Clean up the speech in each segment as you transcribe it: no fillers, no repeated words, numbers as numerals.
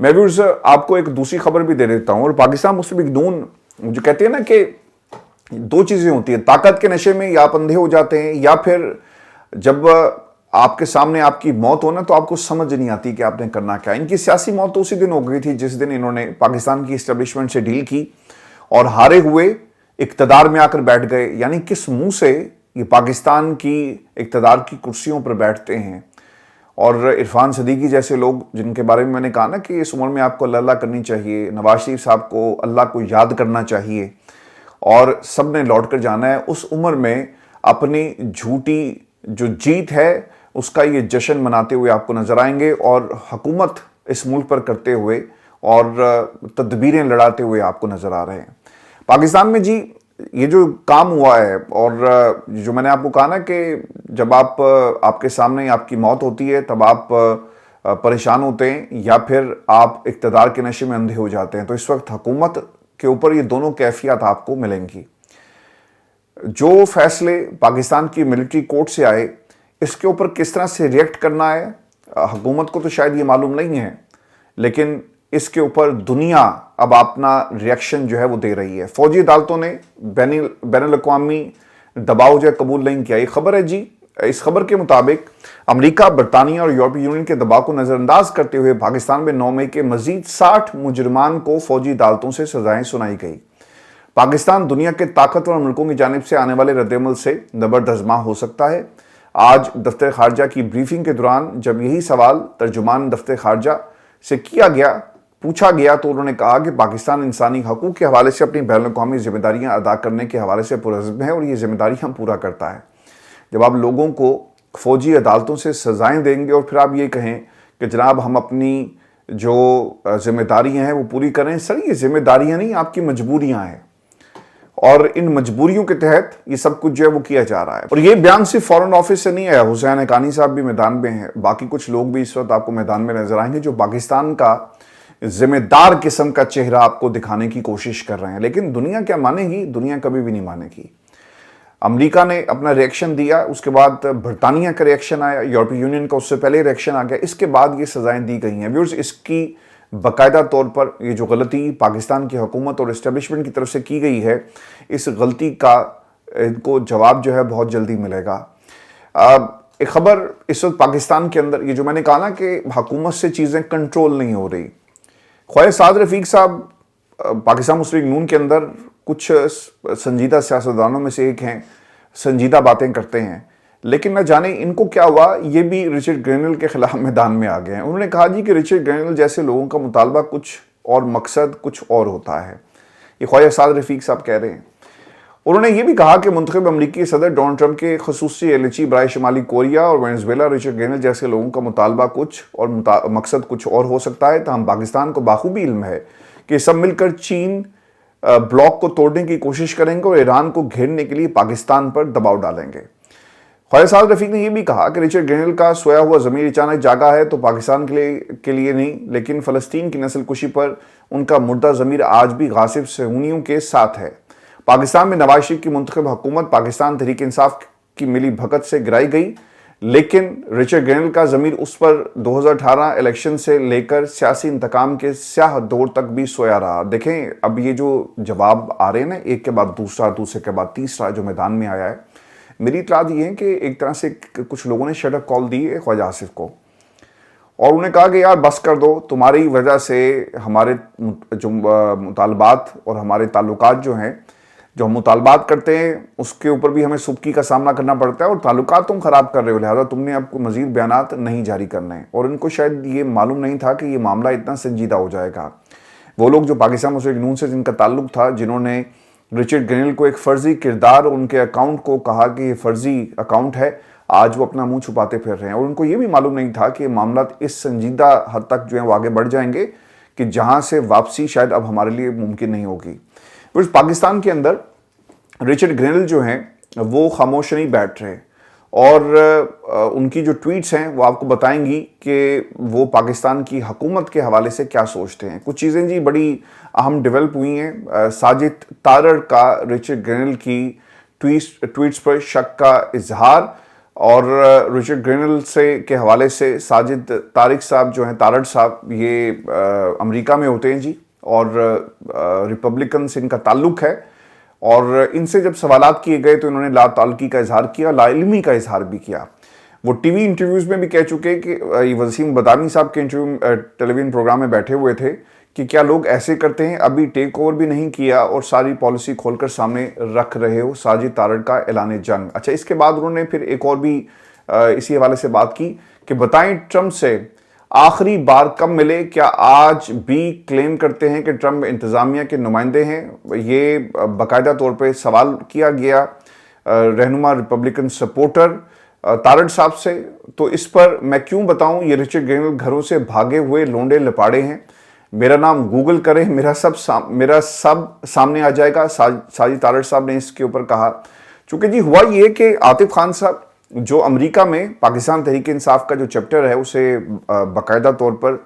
میں بھی آپ کو ایک دوسری خبر بھی دے دیتا ہوں. اور پاکستان مسلم لیگ نون جو کہتے ہیں نا کہ دو چیزیں ہوتی ہیں, طاقت کے نشے میں یا آپ اندھے ہو جاتے ہیں, یا پھر جب آپ کے سامنے آپ کی موت ہونا تو آپ کو سمجھ نہیں آتی کہ آپ نے کرنا کیا. ان کی سیاسی موت تو اسی دن ہو گئی تھی جس دن انہوں نے پاکستان کی اسٹیبلشمنٹ سے ڈیل کی اور ہارے ہوئے اقتدار میں آ کر بیٹھ گئے. یعنی کس منہ سے یہ پاکستان کی اقتدار کی کرسیوں پر بیٹھتے ہیں. اور عرفان صدیقی جیسے لوگ جن کے بارے میں نے کہا نا کہ اس عمر میں آپ کو اللہ اللہ کرنی چاہیے, نواز شریف صاحب کو اللہ کو یاد کرنا چاہیے, اور سب نے لوٹ کر جانا ہے. اس عمر میں اپنی جھوٹی جو جیت ہے اس کا یہ جشن مناتے ہوئے آپ کو نظر آئیں گے, اور حکومت اس ملک پر کرتے ہوئے اور تدبیریں لڑاتے ہوئے آپ کو نظر آ رہے ہیں. پاکستان میں جی یہ جو کام ہوا ہے, اور جو میں نے آپ کو کہا نا کہ جب آپ کے سامنے آپ کی موت ہوتی ہے تب آپ پریشان ہوتے ہیں یا پھر آپ اقتدار کے نشے میں اندھے ہو جاتے ہیں, تو اس وقت حکومت کے اوپر یہ دونوں کیفیات آپ کو ملیں گی. جو فیصلے پاکستان کی ملٹری کورٹ سے آئے اس کے اوپر کس طرح سے ریئیکٹ کرنا ہے حکومت کو تو شاید یہ معلوم نہیں ہے, لیکن اس کے اوپر دنیا اب اپنا ریئیکشن جو ہے وہ دے رہی ہے. فوجی عدالتوں نے بین الاقوامی دباؤ جو ہے قبول نہیں کیا. یہ خبر ہے جی, اس خبر کے مطابق امریکہ, برطانیہ اور یورپی یونین کے دباؤ کو نظر انداز کرتے ہوئے پاکستان میں 9 مئی کے مزید 60 مجرمان کو فوجی عدالتوں سے سزائیں سنائی گئی. پاکستان دنیا کے طاقتور ملکوں کی جانب سے آنے والے رد عمل سے زبردزماں ہو سکتا ہے. آج دفتر خارجہ کی بریفنگ کے دوران جب یہی سوال ترجمان دفتر خارجہ سے پوچھا گیا تو انہوں نے کہا کہ پاکستان انسانی حقوق کے حوالے سے اپنی بین الاقوامی ذمہ داریاں ادا کرنے کے حوالے سے پرعزم ہے اور یہ ذمہ داریاں پورا کرتا ہے. جب آپ لوگوں کو فوجی عدالتوں سے سزائیں دیں گے اور پھر آپ یہ کہیں کہ جناب ہم اپنی جو ذمہ داریاں ہیں وہ پوری کریں, سر یہ ذمہ داریاں نہیں, آپ کی مجبوریاں ہیں, اور ان مجبوریوں کے تحت یہ سب کچھ جو ہے وہ کیا جا رہا ہے. اور یہ بیان صرف فورن آفس سے نہیں آیا, حسین حقانی صاحب بھی میدان میں ہیں, باقی کچھ لوگ بھی اس وقت آپ کو میدان میں نظر آئیں گے جو پاکستان کا ذمہ دار قسم کا چہرہ آپ کو دکھانے کی کوشش کر رہے ہیں. لیکن دنیا کیا مانے گی؟ دنیا کبھی بھی نہیں مانے گی. امریکہ نے اپنا ریئیکشن دیا, اس کے بعد برطانیہ کا ریئیکشن آیا, یورپی یونین کا اس سے پہلے ریئیکشن آ گیا, اس کے بعد یہ سزائیں دی گئی ہیں. ویورز, اس کی باقاعدہ طور پر یہ جو غلطی پاکستان کی حکومت اور اسٹیبلشمنٹ کی طرف سے کی گئی ہے, اس غلطی کا ان کو جواب جو ہے بہت جلدی ملے گا. ایک خبر اس وقت پاکستان کے اندر, یہ جو میں نے کہا نا کہ حکومت سے چیزیں کنٹرول نہیں ہو رہی. خواجہ سعد رفیق صاحب پاکستان مسلم لیگ نون کے اندر کچھ سنجیدہ سیاستدانوں میں سے ایک ہیں, سنجیدہ باتیں کرتے ہیں, لیکن نہ جانے ان کو کیا ہوا, یہ بھی رچرڈ گرینل کے خلاف میدان میں آ گئے ہیں. انہوں نے کہا جی کہ رچرڈ گرینل جیسے لوگوں کا مطالبہ کچھ اور, مقصد کچھ اور ہوتا ہے. یہ خواجہ سعد رفیق صاحب کہہ رہے ہیں. انہوں نے یہ بھی کہا کہ منتخب امریکی صدر ڈونلڈ ٹرمپ کے خصوصی ایلچی برائے شمالی کوریا اور وینزویلا رچرڈ گرینل جیسے لوگوں کا مطالبہ کچھ اور مقصد کچھ اور ہو سکتا ہے. تاہم پاکستان کو بخوبی علم ہے کہ سب مل کر چین بلاک کو توڑنے کی کوشش کریں گے اور ایران کو گھیرنے کے لیے پاکستان پر دباؤ ڈالیں گے. خواجہ سعد رفیق نے یہ بھی کہا کہ رچرڈ گرینل کا سویا ہوا ضمیر اچانک جاگا ہے تو پاکستان کے لیے نہیں, لیکن فلسطین کی نسل کشی پر ان کا مردہ ضمیر آج بھی غاصب صہیونیوں کے ساتھ ہے. پاکستان میں نواز شریف کی منتخب حکومت پاکستان تحریک انصاف کی ملی بھگت سے گرائی گئی, لیکن رچرڈ گرینل کا ضمیر اس پر 2018 الیکشن سے لے کر سیاسی انتقام کے سیاہ دور تک بھی سویا رہا. دیکھیں اب یہ جو جواب آ رہے ہیں نا, ایک کے بعد دوسرا, دوسرے کے بعد تیسرا جو میدان میں آیا ہے, میری اطلاع یہ ہے کہ ایک طرح سے کچھ لوگوں نے شٹ اپ کال دی ہے خواجہ آصف کو, اور انہیں کہا کہ یار بس کر دو, تمہاری وجہ سے ہمارے جو مطالبات اور ہمارے تعلقات جو ہیں, جو ہم مطالبات کرتے ہیں اس کے اوپر بھی ہمیں سبکی کا سامنا کرنا پڑتا ہے, اور تعلقات تم خراب کر رہے ہو, لہذا تم نے اب کو مزید بیانات نہیں جاری کرنے ہیں. اور ان کو شاید یہ معلوم نہیں تھا کہ یہ معاملہ اتنا سنجیدہ ہو جائے گا. وہ لوگ جو پاکستان مسلم لیگ نون سے جن کا تعلق تھا, جنہوں نے رچرڈ گرینل کو ایک فرضی کردار اور ان کے اکاؤنٹ کو کہا کہ یہ فرضی اکاؤنٹ ہے, آج وہ اپنا منہ چھپاتے پھر رہے ہیں. اور ان کو یہ بھی معلوم نہیں تھا کہ یہ معاملات اس سنجیدہ حد تک جو ہیں وہ آگے بڑھ جائیں گے کہ جہاں سے واپسی شاید اب ہمارے لیے ممکن نہیں ہوگی. پاکستان کے اندر رچرڈ گرینل جو ہیں وہ خاموش نہیں بیٹھ رہے, اور ان کی جو ٹویٹس ہیں وہ آپ کو بتائیں گی کہ وہ پاکستان کی حکومت کے حوالے سے کیا سوچتے ہیں. کچھ چیزیں جی بڑی اہم ڈیولپ ہوئی ہیں. ساجد تارڑ کا رچرڈ گرینل کی ٹویٹس پر شک کا اظہار, اور رچرڈ گرینل سے کے حوالے سے ساجد طارق صاحب جو ہیں، طارڑ صاحب، یہ امریکہ میں ہوتے ہیں جی، اور ریپبلکن سے ان کا تعلق ہے، اور ان سے جب سوالات کیے گئے تو انہوں نے لا تعلقی کا اظہار کیا، لا علمی کا اظہار بھی کیا۔ وہ ٹی وی انٹرویوز میں بھی کہہ چکے کہ وسیم بدامی صاحب کے انٹرویو ٹیلی ویژن پروگرام میں بیٹھے ہوئے تھے کہ کیا لوگ ایسے کرتے ہیں، ابھی ٹیک اوور بھی نہیں کیا اور ساری پالیسی کھول کر سامنے رکھ رہے ہو، ساجد طارڑ کا اعلان جنگ۔ اچھا، اس کے بعد انہوں نے پھر ایک اور بھی اسی حوالے سے بات کی کہ بتائیں ٹرمپ سے آخری بار کب ملے، کیا آج بھی کلیم کرتے ہیں کہ ٹرمپ انتظامیہ کے نمائندے ہیں؟ یہ باقاعدہ طور پہ سوال کیا گیا رہنما ریپبلکن سپورٹر طارڑ صاحب سے۔ تو اس پر میں کیوں بتاؤں، یہ رچرڈ گرینل گھروں سے بھاگے ہوئے لونڈے لپاڑے ہیں، میرا نام گوگل کریں، میرا سب سامنے آ جائے گا، ساجد طارڑ صاحب نے اس کے اوپر کہا۔ چونکہ جی ہوا یہ کہ عاطف خان صاحب جو امریکہ میں پاکستان تحریک انصاف کا جو چیپٹر ہے اسے باقاعدہ طور پر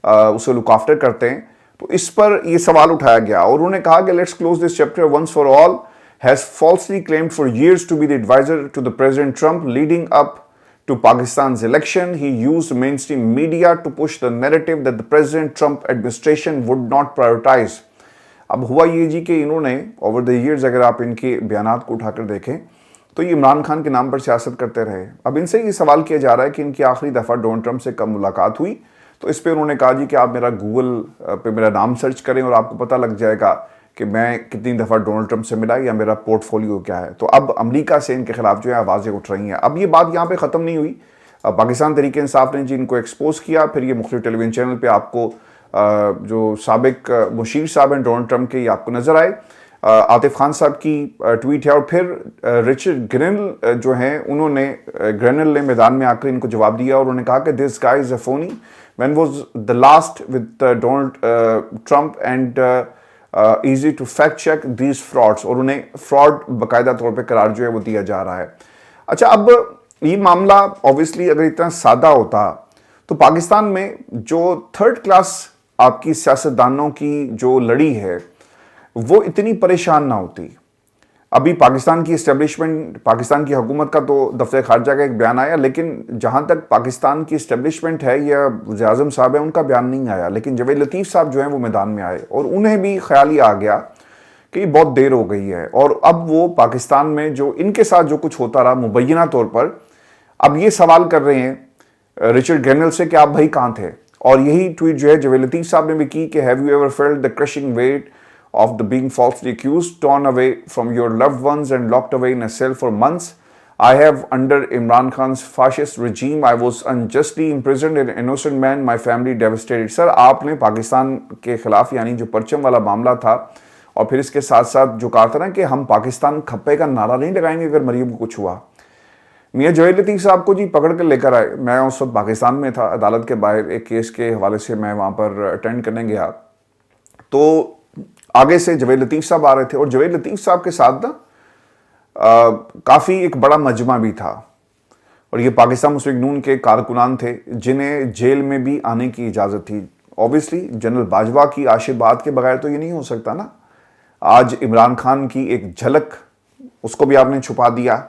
اسے لک آفٹر کرتے ہیں، تو اس پر یہ سوال اٹھایا گیا اور انہوں نے کہا کہ let's close this chapter once for all has falsely claimed for years to be the advisor to the President Trump leading up to Pakistan's election. He used mainstream media to push the narrative that the President Trump administration would not prioritize. اب ہوا یہ جی کہ انہوں نے over the years اگر آپ ان کے بیانات کو اٹھا کر دیکھیں تو یہ عمران خان کے نام پر سیاست کرتے رہے۔ اب ان سے یہ سوال کیا جا رہا ہے کہ ان کی آخری دفعہ ڈونلڈ ٹرمپ سے کب ملاقات ہوئی، تو اس پہ انہوں نے کہا جی کہ آپ میرا گوگل پہ میرا نام سرچ کریں اور آپ کو پتہ لگ جائے گا کہ میں کتنی دفعہ ڈونلڈ ٹرمپ سے ملا یا میرا پورٹ فولیو کیا ہے۔ تو اب امریکہ سے ان کے خلاف جو ہے آوازیں اٹھ رہی ہیں۔ اب یہ بات یہاں پہ ختم نہیں ہوئی، پاکستان تحریک انصاف نے جی ان کو ایکسپوز کیا، پھر یہ مختلف ٹیلی ویژن چینل پہ آپ کو جو سابق مشیر صاحب ہیں ڈونلڈ ٹرمپ کے، یہ آپ کو نظر آئے۔ عاطف خان صاحب کی ٹویٹ ہے، اور پھر رچرڈ گرینل جو ہیں گرینل نے میدان میں آ کر ان کو جواب دیا اور انہوں نے کہا کہ this guy is a phony one was the last with Donald Trump and easy to fact check these frauds, اور انہیں فراڈ باقاعدہ طور پہ قرار جو ہے وہ دیا جا رہا ہے۔ اچھا، اب یہ معاملہ اوبیسلی اگر اتنا سادہ ہوتا تو پاکستان میں جو تھرڈ کلاس آپ کی سیاستدانوں کی جو لڑی ہے وہ اتنی پریشان نہ ہوتی۔ ابھی پاکستان کی اسٹیبلشمنٹ، پاکستان کی حکومت کا تو دفتر خارجہ کا ایک بیان آیا، لیکن جہاں تک پاکستان کی اسٹیبلشمنٹ ہے یا وزیر اعظم صاحب ہیں ان کا بیان نہیں آیا، لیکن جوید لطیف صاحب جو ہیں وہ میدان میں آئے اور انہیں بھی خیال ہی آ گیا کہ یہ بہت دیر ہو گئی ہے، اور اب وہ پاکستان میں جو ان کے ساتھ جو کچھ ہوتا رہا مبینہ طور پر، اب یہ سوال کر رہے ہیں رچرڈ گرینل سے کہ آپ بھائی کہاں تھے۔ اور یہی ٹویٹ جو ہے جوید لطیف صاحب نے بھی کی کہ have you ever felt the crushing weight of the being falsely accused, torn away from your loved ones and locked away in a cell for months? I have, under Imran Khan's fascist regime, I was unjustly imprisoned, an innocent man, my family devastated. Sir, آپ نے پاکستان کے خلاف یعنی جو پرچم والا معاملہ تھا اور پھر اس کے ساتھ ساتھ جو کہا تھا نا کہ ہم پاکستان کھپے کا نعرہ نہیں لگائیں گے اگر مریم کو کچھ ہوا، میاں جوید لطیف صاحب کو جی پکڑ کر لے کر آئے۔ میں اس وقت پاکستان میں تھا، عدالت کے باہر ایک کیس کے حوالے سے میں وہاں پر اٹینڈ کرنے گیا، تو آگے سے جوید لطیف صاحب آ رہے تھے اور جوید لطیف صاحب کے ساتھ نا کافی ایک بڑا مجمع بھی تھا، اور یہ پاکستان مسلم لیگ نون کے کارکنان تھے جنہیں جیل میں بھی آنے کی اجازت تھی۔ اوبیسلی جنرل باجوہ کی آشیرواد کے بغیر تو یہ نہیں ہو سکتا نا۔ آج عمران خان کی ایک جھلک، اس کو بھی آپ نے چھپا دیا،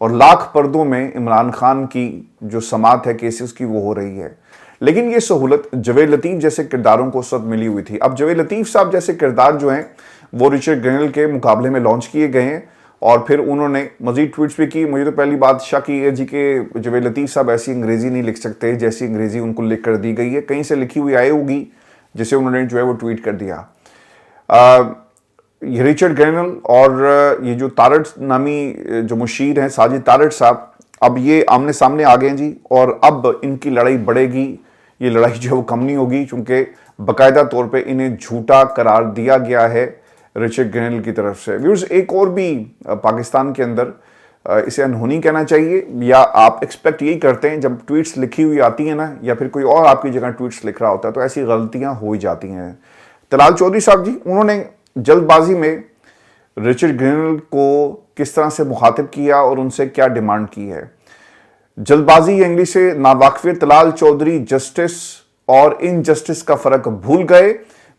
اور لاکھ پردوں میں عمران خان کی جو سماعت ہے کیسز کی وہ ہو رہی ہے، لیکن یہ سہولت جوید لطیف جیسے کرداروں کو اس وقت ملی ہوئی تھی۔ اب جوید لطیف صاحب جیسے کردار جو ہیں وہ رچرڈ گرینل کے مقابلے میں لانچ کیے گئے ہیں، اور پھر انہوں نے مزید ٹویٹس بھی کی۔ مجھے تو پہلی بات شک یہ ہے جی کہ جوید لطیف صاحب ایسی انگریزی نہیں لکھ سکتے جیسی انگریزی ان کو لکھ کر دی گئی ہے، کہیں سے لکھی ہوئی آئی ہوگی جسے انہوں نے جو ہے وہ ٹویٹ کر دیا۔ رچرڈ گرینل اور یہ جو طارڑ نامی جو مشیر ہیں ساجد طارڑ صاحب، اب یہ آمنے سامنے آ گئے ہیں جی، اور اب ان کی لڑائی بڑھے گی، یہ لڑائی جو ہے وہ کم نہیں ہوگی، چونکہ باقاعدہ طور پہ انہیں جھوٹا قرار دیا گیا ہے رچرڈ گرینل کی طرف سے۔ ویورز، ایک اور بھی پاکستان کے اندر اسے انہونی کہنا چاہیے، یا آپ ایکسپیکٹ یہی کرتے ہیں جب ٹویٹس لکھی ہوئی آتی ہیں نا، یا پھر کوئی اور آپ کی جگہ ٹویٹس لکھ رہا ہوتا ہے تو ایسی غلطیاں ہو ہی جاتی ہیں۔ طلال چودھری صاحب جی، انہوں نے جلد بازی میں رچرڈ گرینل کو کس طرح سے مخاطب کیا اور ان سے کیا ڈیمانڈ کی ہے۔ جلد بازی یا انگلش سے ناواقفیت، طلال چودھری جسٹس اور انجسٹس کا فرق بھول گئے،